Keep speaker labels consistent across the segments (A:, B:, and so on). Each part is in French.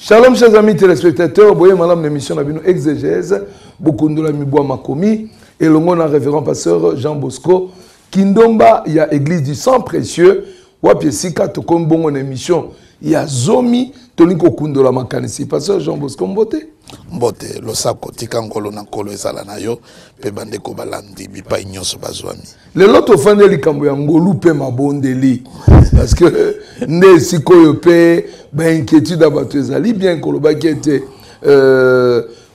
A: Shalom chers amis téléspectateurs, voyez madame l'émission Nabino Exégèse, beaucoup de la Miboua Makomi et le monde révérend pasteur Jean Bosco. Kindomba, il y a église du sang précieux, Wapiesika, Tokom Bongo émission, il y a Zomi, Toliko Kundola Makanisi, pasteur Jean Bosco Mbote.
B: Mbote, lo sako tika ngolo na kolo ezala na yo, pe bandeko balandi, bipa inyoso bazwami.
A: Le loto fande li kambo ya ngolu pe mabondeli. Parce que, ne siko yo pe, ba inquiétude abato ezali, bien koloba qui était,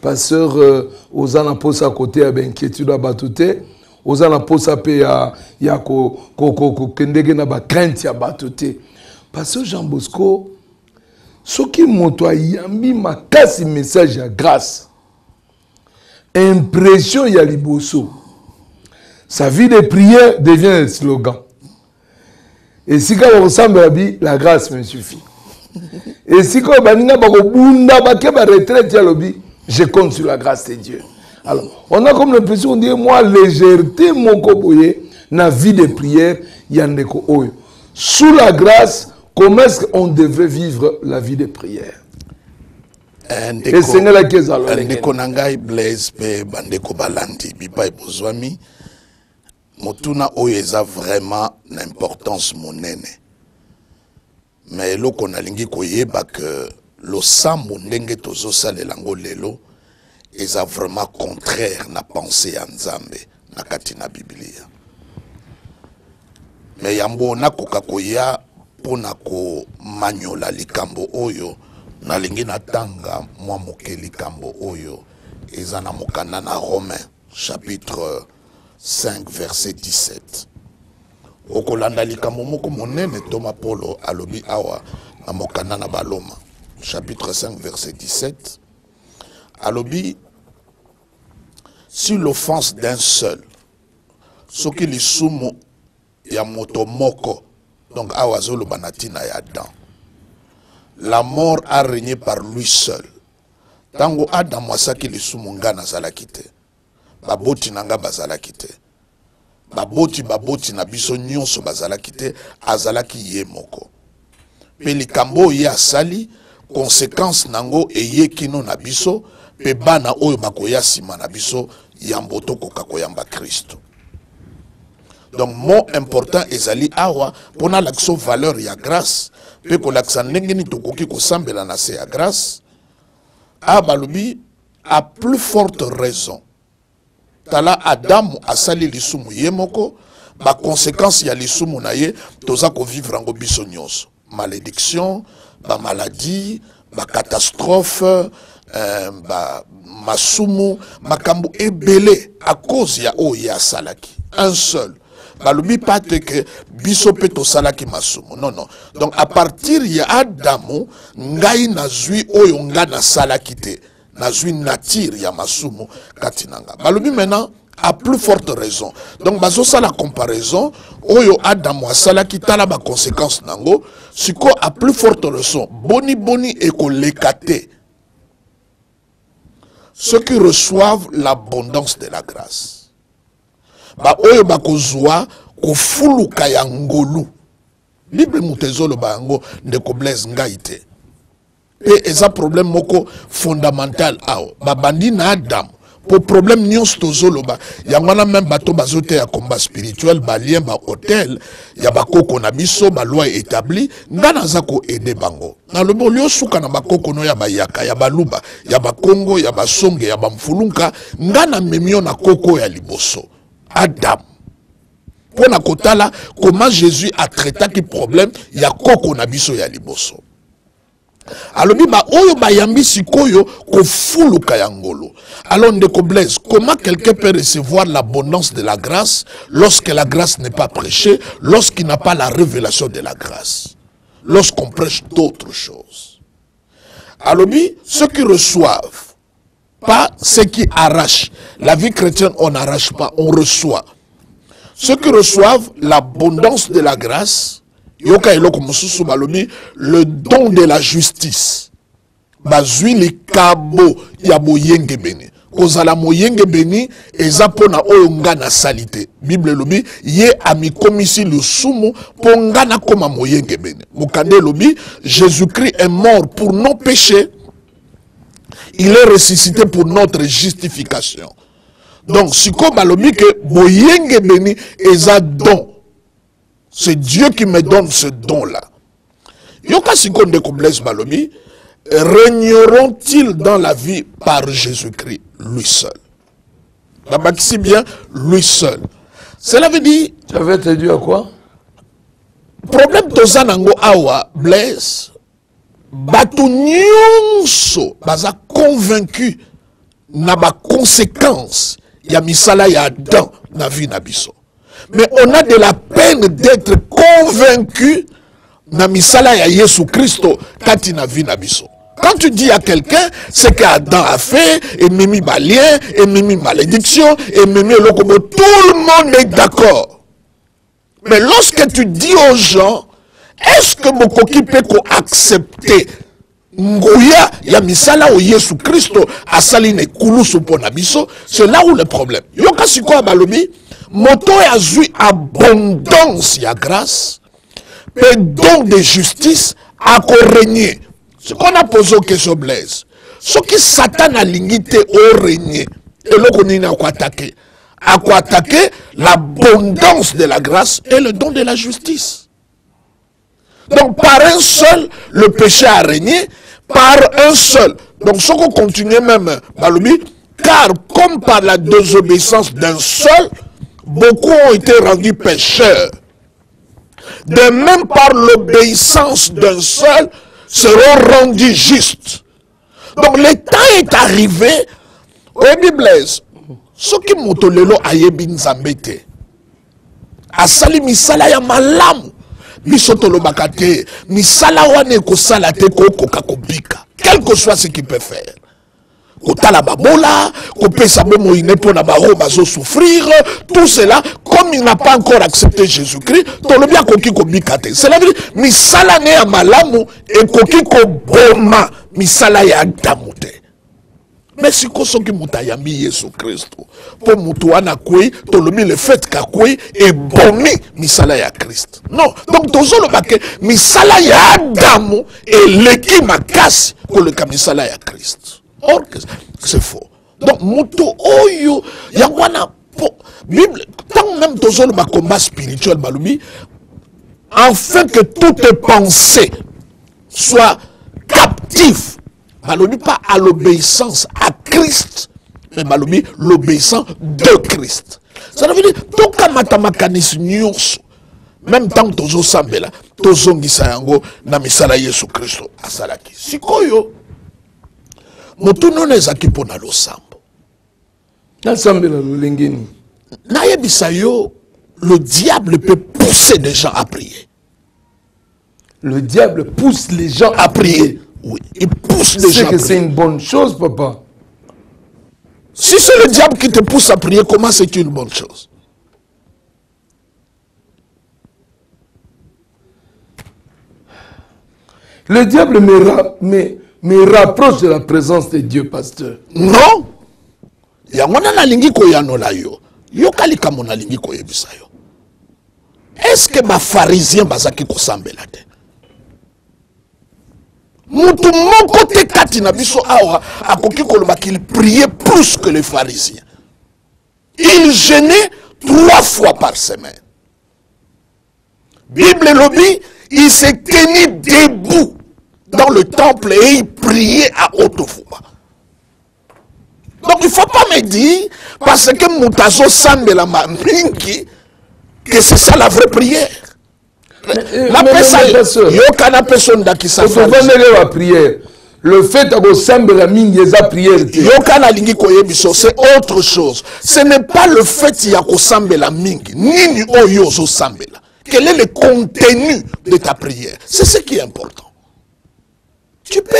A: pasteur, ozana posa côté ya ba inquiétude abato te, ozana posa pe ya kendege na ba crainte ya abato te. Pasteur Jean Bosco, ce qui montre yambi makasi message à grâce. Impression ya liboso. Sa vie de prière devient un slogan. Et si quand on ressemble à la grâce me suffit. Et si quand je compte sur la grâce de Dieu. Alors, on a comme l'impression de dire, moi, légèreté, mon koboye, na vie de prière, yandeko oyo. Sous la grâce, comment est-ce qu'on devrait vivre la vie de prière? Et c'est là qu'ils ont
B: ndeko nangai Blaise pe bandeko balandi bipa ebozwami motuna oyo eza vraiment l'importance monene. Mais eloko nalingi koyeba que lo sambo ndenge tozo salela ngo lelo eza vraiment contraire na pensée ya Nzambe na kati na Biblia. Mais yambo nakoka koya pona ko manyola likambo oyo nalingi natanga mwa moke likambo oyo eza na mokanda na Romains chapitre 5 verset 17. Okolanda likambo moko monene Thomas Polo alobi awa na mokanda na Baloma chapitre 5 verset 17 alobi si l'offense d'un seul soki lisumu ya moto moko donc awa zolo banatina ya Adam. La mort a régné par lui seul. Tango Adam wasaki lisumu nga nazalaki te. Baboti nanga bazalaki te. Baboti na biso nyonso bazalaki te, azalaki ye moko. Pe likambo ye asali, conséquence nango eye kino na biso, pe bana oyo bakoya sima na biso, yamboto koka koyamba Kristo. Donc, mot important ezali awa pona l'action valeur ya grâce pe ko l'action ndengeni tokoki ko sambela na se ya grâce a balubi a plus forte raison tala Adam asali lisumu ye moko ba conséquence ya lisumu na ye toza ko vivre ngo biso nyonso malédiction ba maladie ba catastrophe ba masumu makambu ebele à cause ya o ya salaki un seul. Balubi pas que biso peto salaki masumu. Non, non. Donc à partir ya Adamu, ngai nazui oyo nga na salaki te. Nazui nature ya masumu katinanga. Balubi maintenant à plus forte raison. Donc bazo ça la comparaison oyo Adamu a salaki tala ba conséquence nango. Siko à plus forte raison. Boni et kolekate. Ceux qui reçoivent l'abondance de la grâce. Ba oyo bakozwa kofuluka ya ngolu libre mutezolo bango ndeko Blaise ngai te pe eza problème moko fondamental awo babandi na Adam pour problème nyonso tozolo ba yangwana même bato bazote ya combat spirituel ba lien ba hôtel ya bakoko na biso ba loi établi ngana za ko aider bango na lobo lio suka na bakoko no ya bayaka ya baluba ya bakongo ya basonge ya bamfulunka ngana memio na koko ya liboso Adam. Pour na kotala, comment Jésus a traité qui problème, ya koko na biso ya liboso. Alors, ba oyo ba yambi sikoyo ko fulu kayangolo. Alors, ndeko Blaise, comment quelqu'un peut recevoir l'abondance de la grâce lorsque la grâce n'est pas prêchée, lorsqu'il n'a pas la révélation de la grâce, lorsqu'on prêche d'autres choses. Alors, ceux qui reçoivent, pas ceux qui arrachent. La vie chrétienne, on n'arrache pas, on reçoit. Ceux qui reçoivent l'abondance de la grâce, le don de la justice. Bazui li kabo ya moyenge beni. Kozala moyenge beni ezapona oyonga na salite. Bible lobi ye amikomisi le sumo pongana koma moyenge beni. Mukande lobi Jésus-Christ est mort pour nos péchés. il est ressuscité pour notre justification. Donc, si comme balobi que boyenge béni est un don. C'est Dieu qui me donne ce don-là. Yoka sikon de Blaise balobi, régneront-ils dans la vie par Jésus-Christ, lui seul? La si bien, lui seul. Cela veut dire...
A: Tu avais traduit à quoi?
B: Problème tozanango awa, Blaise, bato nyonso, baza convaincu na ba conséquence, ya misala ya Adam na vie na biso. Mais on a de la peine d'être convaincu na misala ya Yesu Christo kati na vie na biso. Quand tu dis à quelqu'un ce qu'Adam a fait, et mimi balien, et mimi malédiction, et mimi lokomo, tout le monde est d'accord. Mais lorsque tu dis aux gens, est-ce que Mokoki peut accepter Ngoya, ya misala o Yesu Christo, asaline kulusu ponabiso, c'est là où le problème. Yoka siko balobi, moto ya zui abondance ya grâce, mais don de justice à régner. Ce qu'on a posé aux questions Blaise, ce que Satan a limité au régner, et là qu'on est à quoi attaquer l'abondance de la grâce et le don de la justice. Donc par un seul, le péché a régné, par un seul. Donc ce qu'on continue même, Balobi, car comme par la désobéissance d'un seul, beaucoup ont été rendus pécheurs. De même par l'obéissance d'un seul, seront rendus justes. Donc le temps est arrivé, oui, Blaise, ce qui motolelo ayebi nzambete, asali misala ya malamu, misotolo bakate, misala wane ko salate ko kokakobika, quel que soit ce qu'il peut faire. Kotala babola, kopesa bomo inepo na baro bazo souffrir, tout cela, comme il n'a pas encore accepté Jésus-Christ, tolo bien koki kobikate. Cela veut dire, misala ne ya malamu, et koki koboma, misala ya damute. Mais si koso ki mutayami Yesu Christo, pour mutuana kwe, tolomi le fait ka kwe, et bomi, misala ya Christ. Non, donc tozo le baké, misala ya Adamu, et leki makasi, ko le ka misala ya Christ. Or, c'est faux. Donc, moto oyo, yangwana, Bible, tant même tozo le combat spirituel, Baloumi, afin que toute pensée soit captive, Baloumi, pas à l'obéissance à Christ, mais Baloumi, l'obéissance de Christ. Ça veut dire, tout comme matamakanis nyonso, même tant tozo sambela, tozo ngisayango, na misala Yesu Christo, asalaki. Sikoyo, moto non ezaki pona lo sambo.
A: Nasambela lo lengeni.
B: Na yebisa yo, le diable peut pousser des gens à prier.
A: Le diable pousse les gens à prier.
B: Oui, il pousse les gens à prier.
A: C'est que c'est une bonne chose, papa.
B: Si c'est le diable qui te pousse à prier, comment c'est une bonne chose?
A: Le diable me rapproche de la présence de Dieu, pasteur.
B: Non. Yangona na lingi ko yanola yo. Yo kalika mona lingi ko yebisa yo. Est-ce que ma pharisien bazaki ko sambela te? Mutu moko te kati na biso awa akoki koloba qu'il priait plus que les pharisiens. Il jeûnait 3 fois par semaine. Bible lobby, il s'est tenu debout dans le temple et il priait à haute voix. Donc il ne faut pas me dire, parce que Moutazo Sambela Mingi, que c'est ça la vraie prière. La personne, il n'y a aucune personne qui s'en fait.
A: La prière. Le fait que Sambela Mingi est la prière.
B: C'est autre chose. Ce n'est pas le fait qu'il y a Sambela Mingi, ni Oyozo Sambela. Quel est le contenu de ta prière? C'est ce qui est important. Tu peux...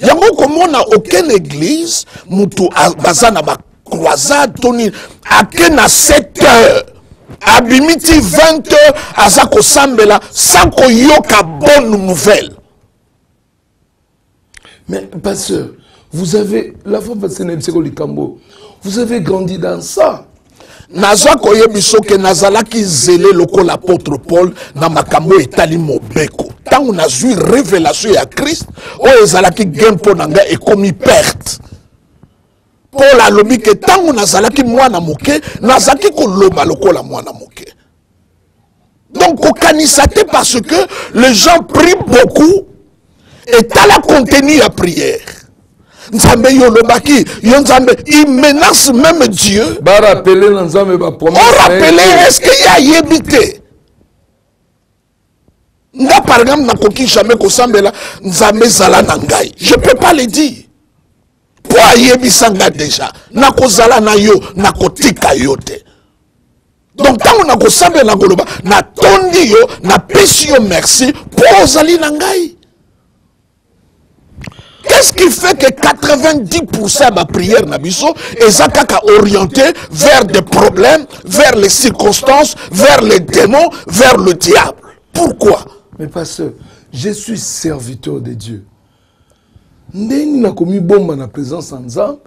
B: Il y a comme on n'a aucune église, Moutou Bazana ba croisade, Tony, à 7 heures, à Bimiti 20 heures, à Zako Sambela, sans qu'on y ait bonne nouvelle.
A: Mais, pasteur, vous avez, la fois passée, vous avez grandi dans ça.
B: Nazwa koye bisoke nazalaki zélé loko l'apôtre Paul na makambo etali mobeko. Tant on a eu révélation à Christ, o ezalaki gempo nanga et commis perte. Paul a lobi que tant on a zalaki mwana moke, nazaki ko loba lokola mwana moke. Donc au kanisate parce que les gens prient beaucoup et t'as la contenu la prière. Nzambe yolobaki, Nzambe, il menace même Dieu. On rappelle, est-ce qu'il y a yébité? Nga par exemple, nakoki jamais kosambela Nzambe zala nangai. Je peux pas le dire. Pour yébisanga déjà, nakozala na yo, nakotika yote. Donc quand on a kosambela ngoloba, na tondi yo, na pesi yo merci pour ozali nangai. Qu'est-ce qui fait que 90% de ma prière nabiso est orientée vers des problèmes, vers les circonstances, vers les démons, vers le diable? Pourquoi?
A: Mais pasteur, je suis serviteur de Dieu. Ndeni na komi bomba na présence en Nzambe.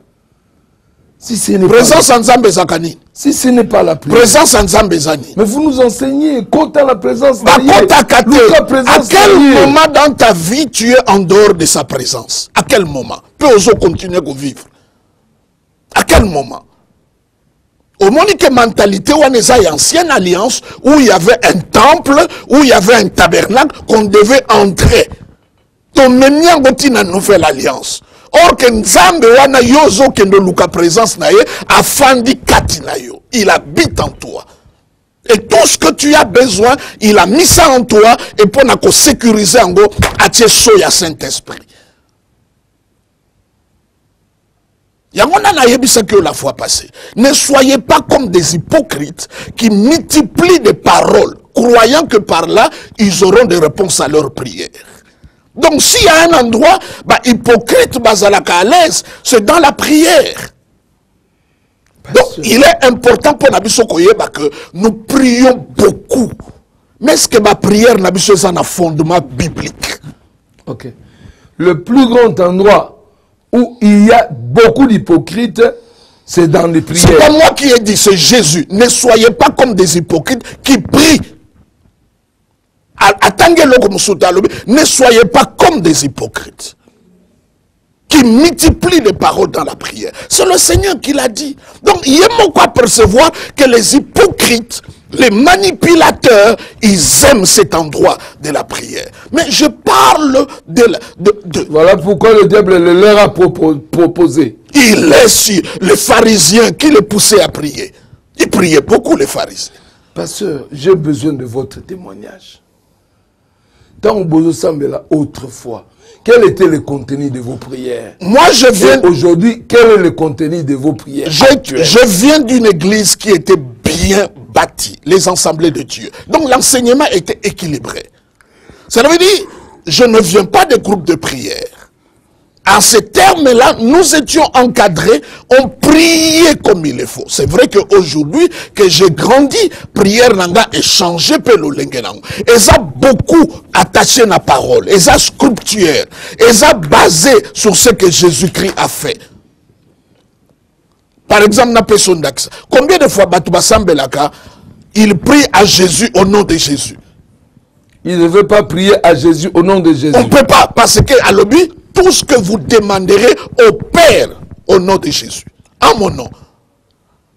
A: Si ce n'est
B: présence en Nzambe zakani.
A: Si ce n'est pas la prière.
B: Présence en Nzambe zani.
A: Mais vous nous enseignez quand la présence de Dieu.
B: À quel moment dans ta vie tu es en dehors de sa présence? À quel moment? Peux continuer à vivre? À quel moment? Au moment que mentalité, on est une ancienne alliance où il y avait un temple, où il y avait un tabernacle qu'on devait entrer. Ton même une nouvelle alliance. Or que Nzambe wana yozo kendo luka présence na ye afandi kati na yo. Il habite en toi. Et tout ce que tu as besoin, il a mis ça en toi et pour na ko sécuriser en go atie soya Saint-Esprit. Yangona na yebisa que la fois passée. Ne soyez pas comme des hypocrites qui multiplient des paroles, croyant que par là, ils auront des réponses à leurs prières. Donc s'il y a un endroit, hypocrite, bazalaka à l'aise, c'est dans la prière. Donc il est important pour Nabiso Koyeba que nous prions beaucoup. Mais est-ce que ma prière Nabiso est un fondement biblique?
A: Ok. Le plus grand endroit où il y a beaucoup d'hypocrites, c'est dans les prières.
B: C'est pas moi qui ai dit, c'est Jésus. Ne soyez pas comme des hypocrites qui prient. Ne soyez pas comme des hypocrites qui multiplient les paroles dans la prière. C'est le Seigneur qui l'a dit. Donc, il y a quoi percevoir que les hypocrites, les manipulateurs, ils aiment cet endroit de la prière. Mais je parle de...
A: Voilà pourquoi le diable le leur a proposé.
B: Il est sur les pharisiens qui les poussaient à prier. Ils priaient beaucoup, les pharisiens.
A: Pasteur, j'ai besoin de votre témoignage. Dans Obozo-Sambela, autrefois, quel était le contenu de vos prières?
B: Moi, je viens...
A: Aujourd'hui, quel est le contenu de vos prières?
B: Je viens d'une église qui était bien bâtie, les assemblées de Dieu. Donc, l'enseignement était équilibré. Ça veut dire, je ne viens pas des groupes de prière. En ces termes-là, nous étions encadrés, on priait comme il le faut. C'est vrai qu'aujourd'hui, que j'ai grandi, prière nanga est changé pe lo lengenang. Ils ont beaucoup attaché à la parole, ils ont sculptuaire, ils ont basé sur ce que Jésus-Christ a fait. Par exemple, na personne d'axe. Combien de fois Batouba Sambelaka, il prie à Jésus au nom de Jésus?
A: Il ne veut pas prier à Jésus au nom de Jésus.
B: On ne peut pas, parce que à l'objet, tout ce que vous demanderez au Père au nom de Jésus, en mon nom.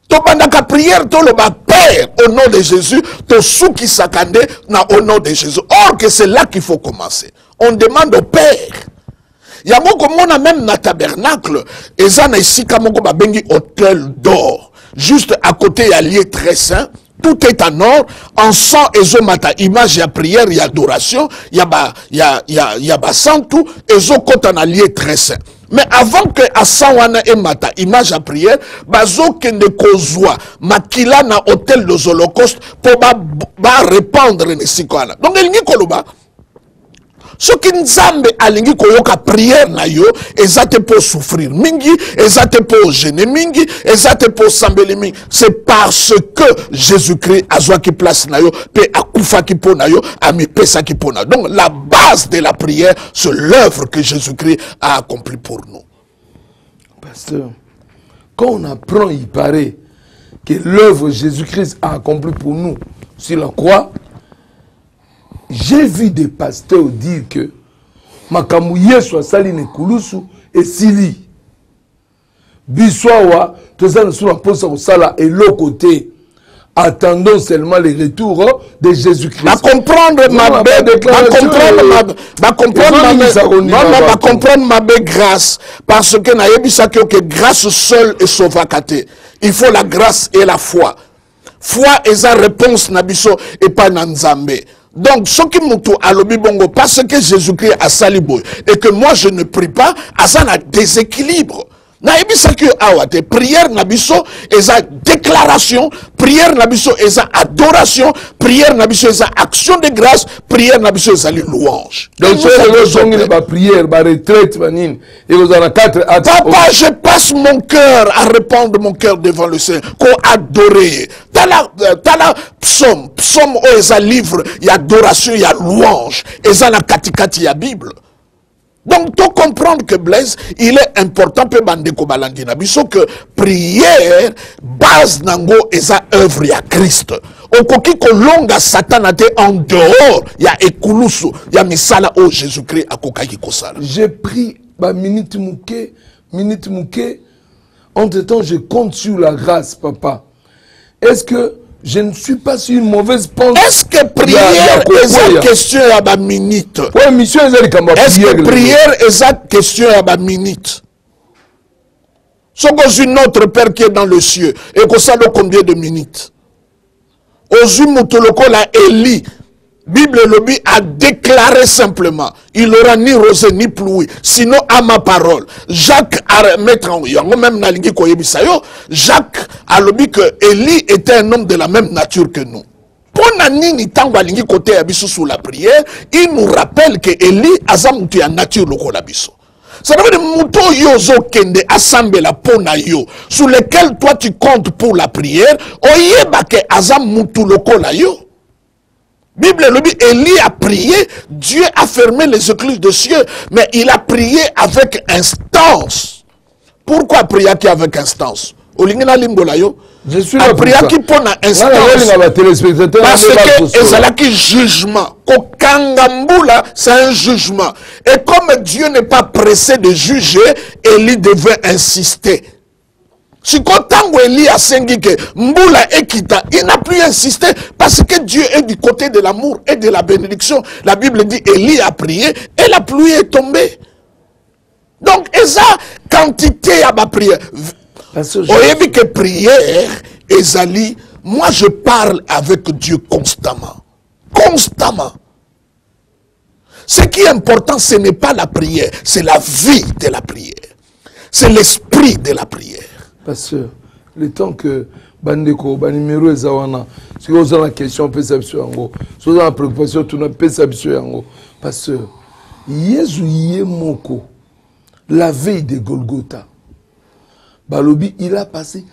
B: Tobandaka prière, to le Père au nom de Jésus, to sou qui s'accande au nom de Jésus. Or que c'est là qu'il faut commencer. On demande au Père. Il y a beaucoup même dans tabernacle, et ça n'a ici comme hôtel d'or. Juste à côté, il y a lieu très saint. Tout est en or, en sang et zomata. Image, il y a prière, il y a adoration, il y a sang, tout, et zo côté en allié très saint. Mais avant que à Sawana et Mata, image à prière, bazo kende kozwa, makila na hôtel de Holocauste, pour répandre les sikwana. Donc, il n'y a pas ce qui nzambe alingi koyoka prière na yo ezate pour souffrir mingi ezate pour gêner mingi ezate pour sambeli mingi. C'est parce que Jésus-Christ a joué qui place na yo pe akufa ki po na yo ami pesa ki po na. Donc la base de la prière, c'est l'œuvre que Jésus-Christ a accomplie pour nous.
A: Pasteur, quand on apprend, il paraît que l'œuvre Jésus-Christ a accomplie pour nous sur la croix, j'ai vu des pasteurs dire que makamouye soit sali ne kulusu et sili. Biswawa, tout ça, nous sommes pour ça et l'autre côté. Attendons seulement les retours de Jésus-Christ.
B: Va comprendre ma belle grâce. Parce que que grâce seule est sauvacate. Il faut la grâce et la foi. Foi est sa réponse nabiso et pas nanzambe. Donc, ce qui m'a alobi bongo, parce que Jésus-Christ a salibo et que moi je ne prie pas, à ça un déséquilibre. Na ebisa que awate prière nabiso eza déclaration, prière nabiso eza adoration, prière nabiso eza action de grâce, prière nabiso eza louange.
A: Donc c'est la prière, la retraite manine. Et vous en avez 4 actes.
B: Papa, je passe mon cœur à répandre mon cœur devant le Seigneur, qu'on adorer. T'as la psaume où eza livre, il y a adoration, il y a louange, eza la katikati ya Bible. Donc, tu comprendre que Blaise, il est important que Bandeko Balandina, que prière, base nango et sa œuvre ya Christ. Au koki ko longa Satan a été en dehors, il y a Ekulusu, il y a Misala au Jésus-Christ à Kokaki Kosala.
A: J'ai pris ma minute mouké. Entre temps, je compte sur la grâce, papa. Est-ce que je ne suis pas sur une mauvaise pensée?
B: Est-ce que prière est une question à ma minute?
A: Oui, monsieur, est-ce
B: que prière est une question à ma minute? Ce que notre Père qui est dans le ciel, et que ça a combien de minutes? Ozu Mutoloko la Élie, Bible Lobby a déclaré simplement, il n'aura ni rosée ni pluie, sinon à ma parole. Jacques a mettre en même nalingi koyebisayo, Jacques a lobby que Élie était un homme de la même nature que nous. Pour nani tango alingi côté abiso sous la prière, il nous rappelle que Élie azamutu ya nature loko labiso. Ça veut dire muto yozo kende assemble la pona yo, sur lequel toi tu comptes pour la prière, oyeba ke azamutu loko la yo. Bible le dit, Élie a prié, Dieu a fermé les écluses de cieux, mais il a prié avec instance. Pourquoi prier avec instance?
A: Je suis là
B: prier qui pose instance. Parce que c'est jugement. C'est un jugement. Et comme Dieu n'est pas pressé de juger, Élie devait insister. Si Kotango Élie a sengi que Mboula Ekita, il n'a plus insisté parce que Dieu est du côté de l'amour et de la bénédiction. La Bible dit Élie a prié et la pluie est tombée. Donc, esa quantité à ma prière. Oyebi que prière, Ezali, moi je parle avec Dieu constamment. Constamment. Ce qui est important, ce n'est pas la prière, c'est la vie de la prière. C'est l'esprit de la prière.
A: Parce que le temps que Bandeko, Banimero et Zawana, si vous avez la question, on peut s'absorber en gros. Si vous avez la préoccupation, on peut s'absorber en gros. Parce que Yesu Moko, la veille de Golgotha, Balobi, il a passé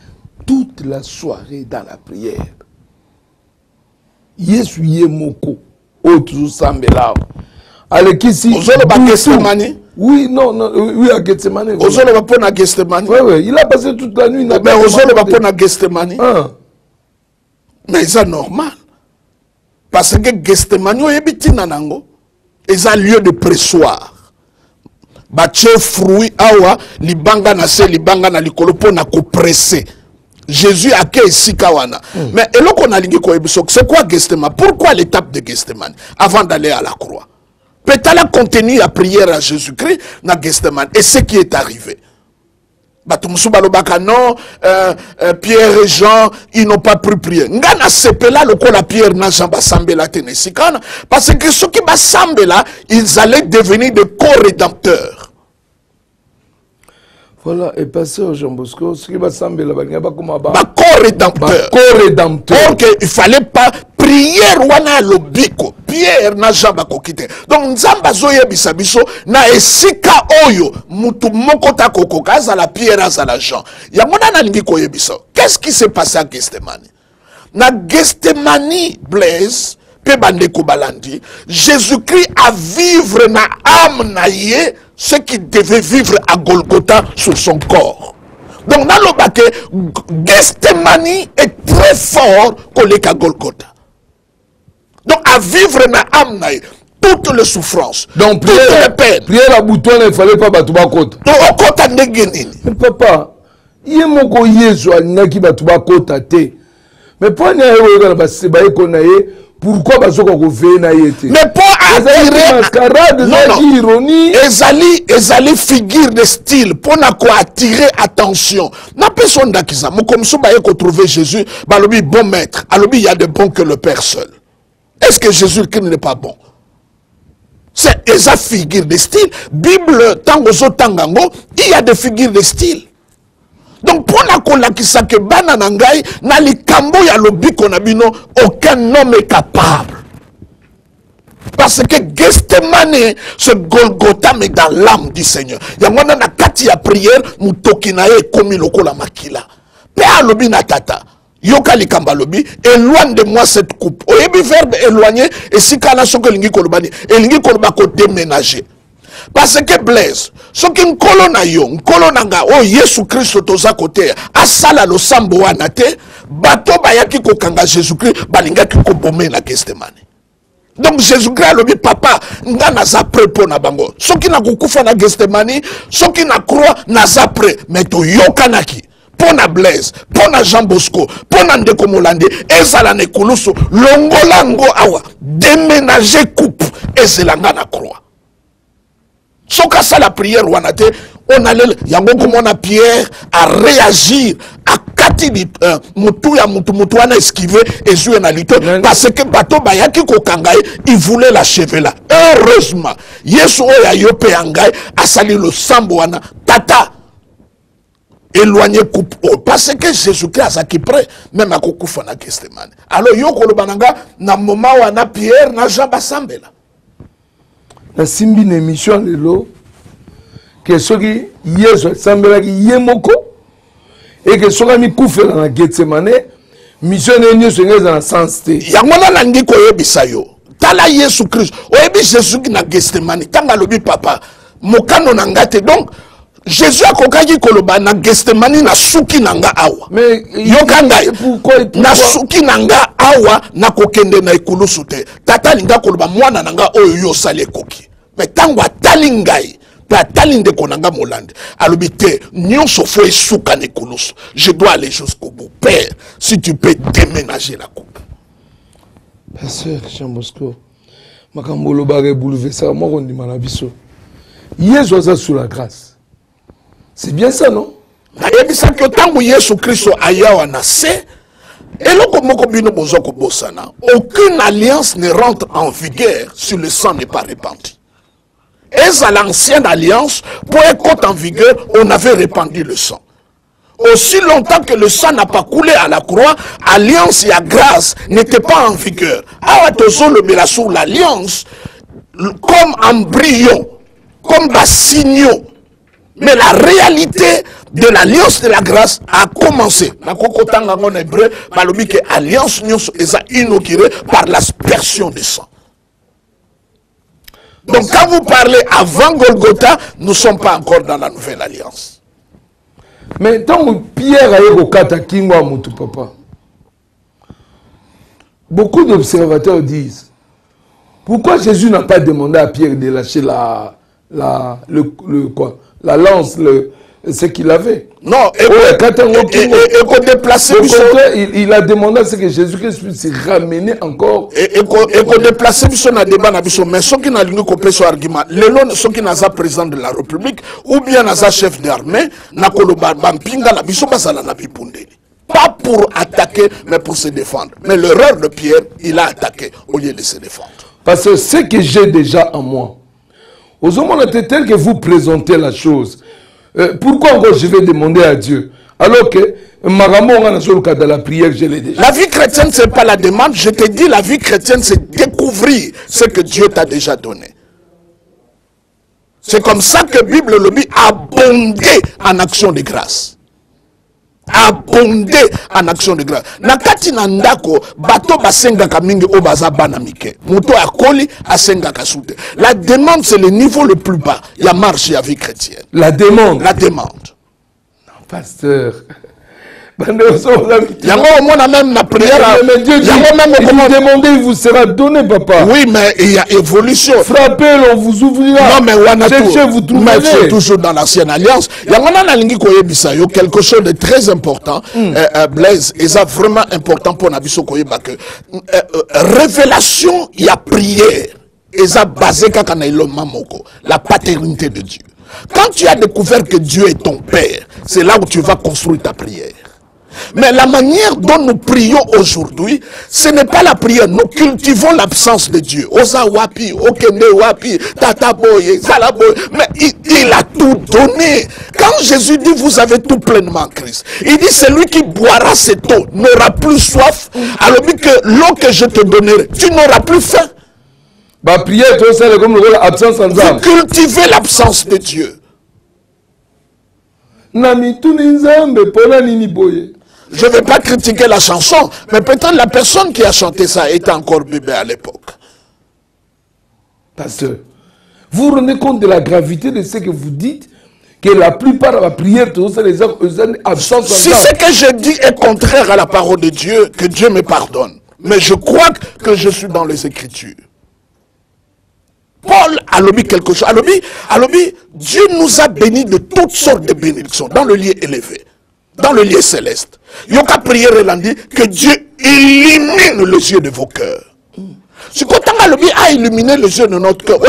A: toute la soirée dans la prière. Yesu Moko, autre Sambelao. Allez, qui si. Oui, non, oui, à Gethsemane.
B: Oui,
A: il a passé toute la nuit.
B: Mais Mais c'est normal. Parce que Gethsemane, c'est un lieu de pressoir. Bache fruit awa libanga na se libanga na likolo pona ko presser. Jésus a que ici kawana. Mais eloko na lingi ko ebiso, c'est quoi Gethsemane? Pourquoi l'étape de Gethsemane avant d'aller à la croix? Peut-elle a contenu la prière à Jésus-Christ na Gethsemane et ce qui est arrivé. Non, Pierre et Jean, ils n'ont pas pu prier. Ngana sepela loko la Pierre na Jean basambela tenesikana parce que ceux qui basambela, ils allaient devenir des co-rédempteurs.
A: Voilà, et pasteur Jean Bosco, ce qui basambela
B: co-rédempteur. Donc il fallait pas prier wana lobiko. Pierre na Jean bakokite. Donc nzamba zoye bisabiso na esika oyo mutu moko ta kokoka za la Pierre za la Jean. Ya mona na lingi koye biso. Qu'est-ce qui s'est passé à Gethsemane? Na Gethsemane, Blaise, pe bandeko balandi, Jésus-Christ a vivre na âme na ye ce qu'il devait vivre à Golgotha sur son corps. Donc dans le baquet, Gethsemane est très fort collé à Golgotha. Donc à vivre na âme na toutes les souffrances,
A: donc
B: toutes les peines.
A: Prière à bouton, il ne fallait pas battre ma côte.
B: Donc au côté de Guénine.
A: Mais papa, Ye moko Yesu alingaki batu bakota te. Mais pour na yo na baseba ekona ye pourquoi bazoko ko veiller na ye te.
B: Mais pour attirer
A: mascarade de ironie
B: ezali figure de style pour na ko attirer attention. Na personne d'akiza mo comme so ba ye ko trouver Jésus balobi bon maître, alobi il y a de bon que le Père seul. Est-ce que Jésus n'est pas bon? C'est esa figure de style. Bible tango so tangango, il y a des figures de style. Donc pour la kolakisa que bana nangai na likambo ya lobi konabino aucun homme est capable. Parce que Gethsemane, ce Golgotha mais dans l'âme du Seigneur. Yangwana na kati ya prière mutoki na ye komi lokola makila. Pe alobi na tata. Yoka likamba lobi, éloigne de moi cette coupe. Oyebi verbe éloigner et si kana soko lingi kolobani, elingi koloba ko déménager. Parce que Blaise, ce qui nkolo na yo, nkolo nanga, oh Yesu Christ toza kote, asala lo sambo wana te, bato bayaki ko kanga Jésus Christ, balinga ki ko bomé na Gethsemane. Donc Jésus Christ lobi papa, nga naza prêt pour na bango. Ce qui na kukufa na Gethsemane, ce qui na croix naza prêt, mais to yokanaki. Pour na Blaise, pour na Jean Bosco, pour na Ndeko Molande, ezala ne kulusu, longolango awa, déménager coupe, ezelanga na croix. Soka ça la prière wanate, on allait yango comme on a Pierre à réagir à kati mutu ya mutu wana esquiver et jouer na lito parce que bato bayaki ko kangai il voulait l'achever là. Heureusement, Yesu oya yope angai asali le sambo wana tata éloigné coupe parce que Jésus-Christ a qui prêt même à kokufa na Gethsemane. Alors yo ko lobananga na moment wana Pierre na Jean basambela.
A: Na simbi une émission lelo que soki Yesu sambelaki yemoko et que soka mi kufela na Gethsemane mission nenyo sengeza na sens te.
B: Yangona nangi ko yebisa yo. Tala Yesu Christ. Oyebi Jésus ki na Gethsemane tanga lobi papa mokano na ngate donc Jésus a kokaki koloba na Gethsemane na suki nanga awa.
A: Mais
B: yokanga pourquoi na suki nanga awa na kokende na ikulusu te. Tata linga koloba mwana nanga oyo yo sale koki. Mais tango atali ngai pe atali ndeko nanga molande alobi te nyonso fo esuka na ikulusu. Je dois aller jusqu'au bout. Père, si tu peux déménager la coupe.
A: Pasteur Jean Bosco, makambo lobare bouleversé moi on dit manabiso. Yesu aza sous la grâce. C'est bien ça, non?
B: Aucune alliance ne rentre en vigueur si le sang n'est pas répandu. Et à l'ancienne alliance, pour être en vigueur, on avait répandu le sang. Aussi longtemps que le sang n'a pas coulé à la croix, alliance et la grâce n'étaient pas en vigueur. Sur l'alliance, comme embryon, comme signaux. Mais la réalité de l'alliance de la grâce a commencé. En hébreu, l'alliance est inaugurée par l'aspersion du sang. Donc quand vous parlez avant Golgotha, nous ne sommes pas encore dans la nouvelle alliance.
A: Mais tant que Pierre a eu au Katakingwa Moutou Papa, beaucoup d'observateurs disent pourquoi Jésus n'a pas demandé à Pierre de lâcher la lance, ce qu'il avait.
B: Non,
A: il a demandé à ce que Jésus-Christ puisse se ramener encore.
B: Et déplacer na débat na biso, mais ceux qui n'ont pas compris ce argument, ceux qui n'ont pas président de la République ou bien n'ont chef d'armée, n'a koloba bampinga la biso basala na bipundeli. Pas pour attaquer, mais pour se défendre. Mais l'erreur de Pierre, il a attaqué au lieu de se défendre.
A: Parce que ce que j'ai déjà en moi, aux hommes tel que vous présentez la chose, pourquoi encore je vais demander à Dieu alors que dans la prière, je l'ai déjà.
B: La vie chrétienne, ce n'est pas la demande. Je te dis, la vie chrétienne, c'est découvrir ce que Dieu t'a déjà donné. C'est comme ça que la Bible le dit, abonder en action de grâce. Abonder en action de grâce. Nakati nandako bato basenga kamingi obaza banamike. Muto akoli asenga kasute. La demande c'est le niveau le plus bas. Il y a marche à vie chrétienne.
A: La demande.
B: La demande.
A: Non, pasteur.
B: Yango on a même la prière.
A: Mais Dieu dit, demandez, il vous sera donné, papa.
B: Oui, mais il y a évolution.
A: Frappez, on vous ouvrira.
B: Non, mais
A: cherchez, vous trouverez.
B: Mais c'est toujours dans l'ancienne alliance. Yango na lingi koye bisayo quelque chose de très important. Blaise, et ça vraiment important pour nabiso koye ba que révélation, il y a prière. Et ça basé la paternité de Dieu. Quand tu as découvert que Dieu est ton Père, c'est là où tu vas construire ta prière. Mais la manière dont nous prions aujourd'hui, ce n'est pas la prière. Nous cultivons l'absence de Dieu. Osa wapi, okende wapi, tata boye, salaboye. Mais il a tout donné. Quand Jésus dit vous avez tout pleinement en Christ, il dit celui qui boira cette eau n'aura plus soif. Alors que l'eau que je te donnerai, tu n'auras plus faim.
A: Bah, prière, c'est comme l'absence en
B: vous cultivez l'absence de Dieu.
A: Je ne
B: vais pas critiquer la chanson, mais peut-être la personne qui a chanté ça était encore bébé à l'époque.
A: Pasteur, vous vous rendez compte de la gravité de ce que vous dites, que la plupart de la prière, c'est les absences.
B: Si ce que je dis est contraire à la parole de Dieu, que Dieu me pardonne. Mais je crois que je suis dans les Écritures. Paul a lobby quelque chose. A lobby, Dieu nous a bénis de toutes sortes de bénédictions dans le lieu élevé, dans le lieu céleste. Yoka prière et dit que Dieu illumine les yeux de vos cœurs. Si quand Alobi a illuminé les yeux de notre cœur, oui,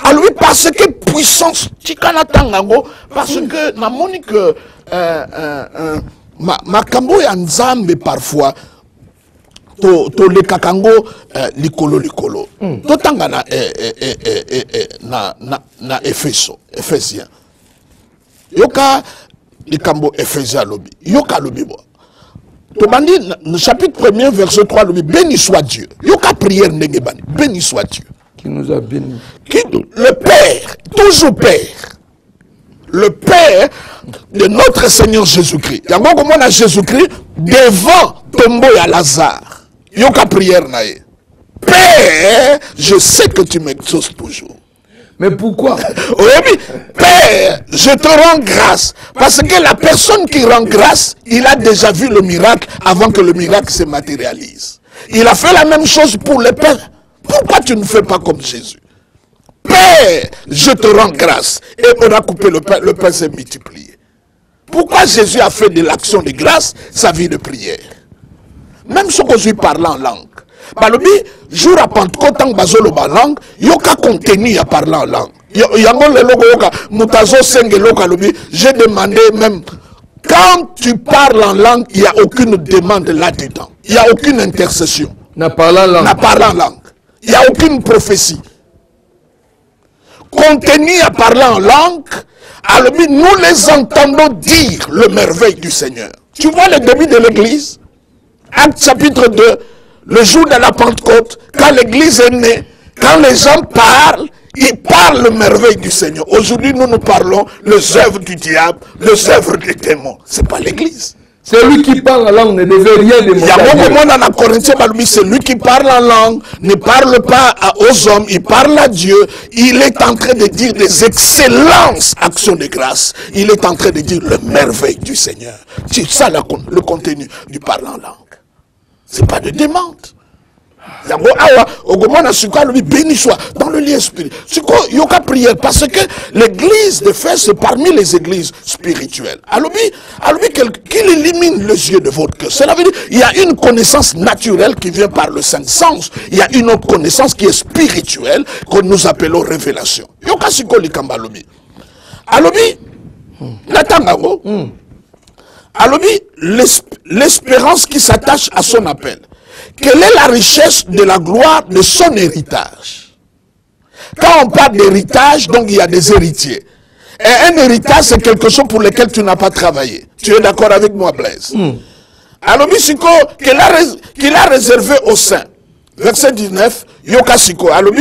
B: Alobi parce que puissance, parce que na moni que ma kambo ya nzambe parfois. To le kakango likolo to tanga na Ephésiens yoka likambo Ephésiens lobi yoka lobi bo to bandi chapitre 1er verset 3 lobi béni soit Dieu yoka prière ndenge bani béni soit Dieu
A: qui nous a bénis,
B: le Père toujours Père, le Père de notre Seigneur Jésus-Christ. Il y a beaucoup de monde Jésus-Christ devant tombeau à Lazare. Yoka prière nae. Père, je sais que tu m'exauces toujours.
A: Mais pourquoi?
B: Oui, Père, je te rends grâce. Parce que la personne qui rend grâce, il a déjà vu le miracle avant que le miracle se matérialise. Il a fait la même chose pour le Père. Pourquoi tu ne fais pas comme Jésus? Père, je te rends grâce. Et on a coupé le pain s'est multiplié. Pourquoi Jésus a fait de l'action de grâce sa vie de prière? Même ce que je parle en langue. Balobi, jour à Pentecôte, tant bazolo ba langue, yoka contenu à parler en langue. Yango le logo yoka, mutazo senge loka lobi, j'ai demandé même, quand tu parles en langue, il n'y a aucune demande là-dedans. Il n'y a aucune intercession.
A: N'a parlé en langue.
B: N'a parlé en langue. Il n'y a aucune prophétie. Contenu à parler en langue, alors nous les entendons dire le merveille du Seigneur. Tu vois le début de l'église? Acte chapitre 2, le jour de la Pentecôte, quand l'église est née, quand les gens parlent, ils parlent le merveille du Seigneur. Aujourd'hui, nous parlons les œuvres du diable, les œuvres des démons. Ce n'est pas l'église.
A: Celui qui parle en langue ne devait rien demander.
B: Il y a beaucoup de monde en Corinthiens, celui qui parle en langue ne parle pas aux hommes, il parle à Dieu. Il est en train de dire des excellentes actions de grâce. Il est en train de dire le merveille du Seigneur. C'est ça le contenu du parler en langue. Ce n'est pas de demande. Béni soit dans le lieu spirituel. Il y a prière parce que l'église de fait c'est parmi les églises spirituelles. Alors qu'il élimine les yeux de votre cœur. Cela veut dire il y a une connaissance naturelle qui vient par le Saint-Sens. Il y a une autre connaissance qui est spirituelle que nous appelons révélation. L'espérance qui s'attache à son appel. Quelle est la richesse de la gloire de son héritage? Quand on parle d'héritage, donc il y a des héritiers. Et un héritage, c'est quelque chose pour lequel tu n'as pas travaillé. Tu es d'accord avec moi, Blaise? Alors, qu'il a réservé au sein. Verset 19, Yokasiko. Alors,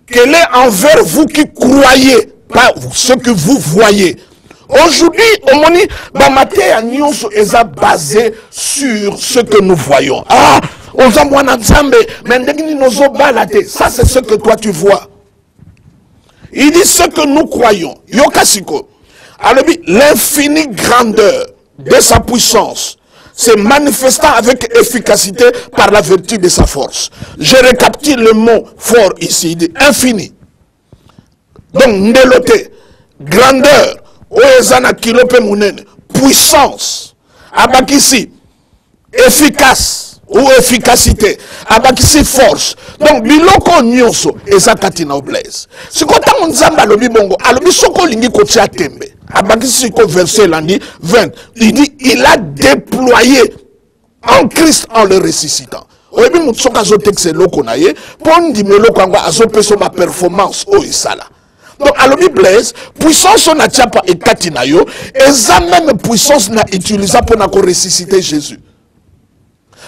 B: qu'elle est envers vous qui croyez, pas ce que vous voyez. Aujourd'hui, Omoni, Bamate Nyonso est basé sur ce que nous voyons. Ah, ça c'est ce que toi tu vois. Il dit ce que nous croyons. Yokasiko. Alors, l'infinie grandeur de sa puissance, se manifestant avec efficacité par la vertu de sa force. Je récapitule le mot fort ici, il dit infini. Donc, ndelote, grandeur, oezana kilope munene, puissance, abakisi, efficace ou efficacité, abakisi force. Donc, biloko nyonso, eza katina oblaise. Si kota nzamba alobi bongo, alobi soko lingi kotia tembe. Abakisi ko verset lundi 20, il dit, il a déployé en Christ en le ressuscitant. Oyebi mutsoka zo texte loko na ye, pondi meloko anga azo peso ma performance o isala. Donc, alobi blaise, puissance on a tia pa ekati na yo, eza même puissance na utilisa pour na ko ressusciter Jésus.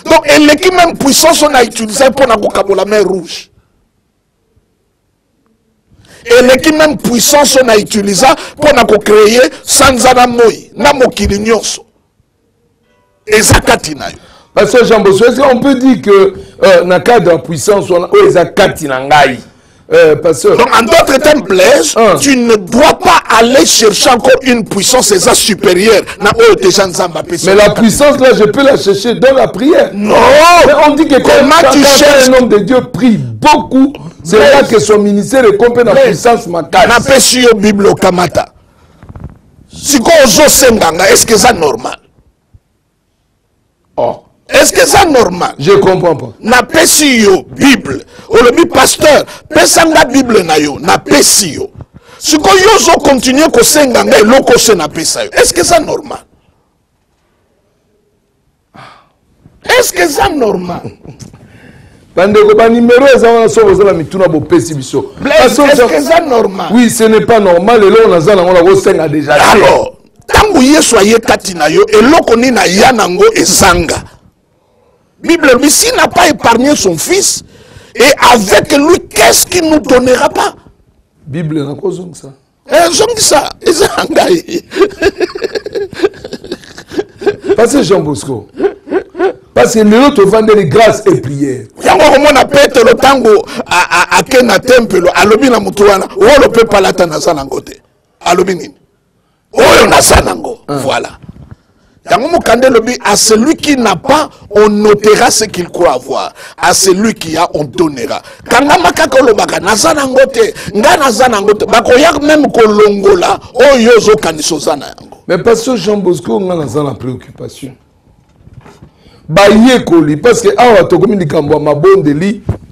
B: Donc, elle est même puissance on a utilisé pour na ko kabo la mer rouge. Et l'équipe même puissance on a utilisé pour créer Sanzana Moï, Namokili Nyonso. Et Zakatina.
A: Parce que Jean Bosco, est-ce qu'on peut dire que dans le cadre de la puissance, on a Zakatina Ngai?
B: Donc, en d'autres termes, Blaise, tu ne dois pas aller chercher encore une puissance supérieure.
A: Mais la puissance, là, je peux la chercher dans la prière.
B: Non!
A: Mais on dit que
B: comment tu cherches
A: un homme de Dieu prie beaucoup, c'est là que son ministère est complet dans la puissance makasi.
B: On appelle sur la Bible au Kamata. Si on senganga, est-ce que c'est normal?
A: Oh.
B: Est-ce que c'est normal?
A: Je ne comprends pas.
B: Na pesi yo Bible. O le pasteur, pesanga Bible na yo, na pesi yo. Si ko yo zo continuer ko senga ngai loko se na pesa yo. Est-ce que c'est normal? Est-ce que c'est normal?
A: Bandeko ba numéro ezana so ozala mituna bo pesi biso.
B: Est-ce que c'est normal?
A: Oui, ce n'est pas normal et là on a zana on a ko senga déjà.
B: Alors, tangu Yesu aye kati na yo eloko ni na yanango ezanga. Bible, mais s'il n'a pas épargné son fils, et avec lui, qu'est-ce qu'il ne nous donnera pas?
A: Bible, n'a pas ça.
B: Ça.
A: Parce que Jean Bosco, parce que l'autre vendait les grâces et prières.
B: Il y a un peu le tango à Kena Temple, à l'obina Mutuana, ou le peut pas l'attendre à Sanangote. À l'obinin. Oh, on a Sanango. Voilà. À celui qui n'a pas, on notera ce qu'il croit avoir. À celui qui a, on donnera.
A: Mais parce que Jean Bosco, on a la préoccupation. Parce que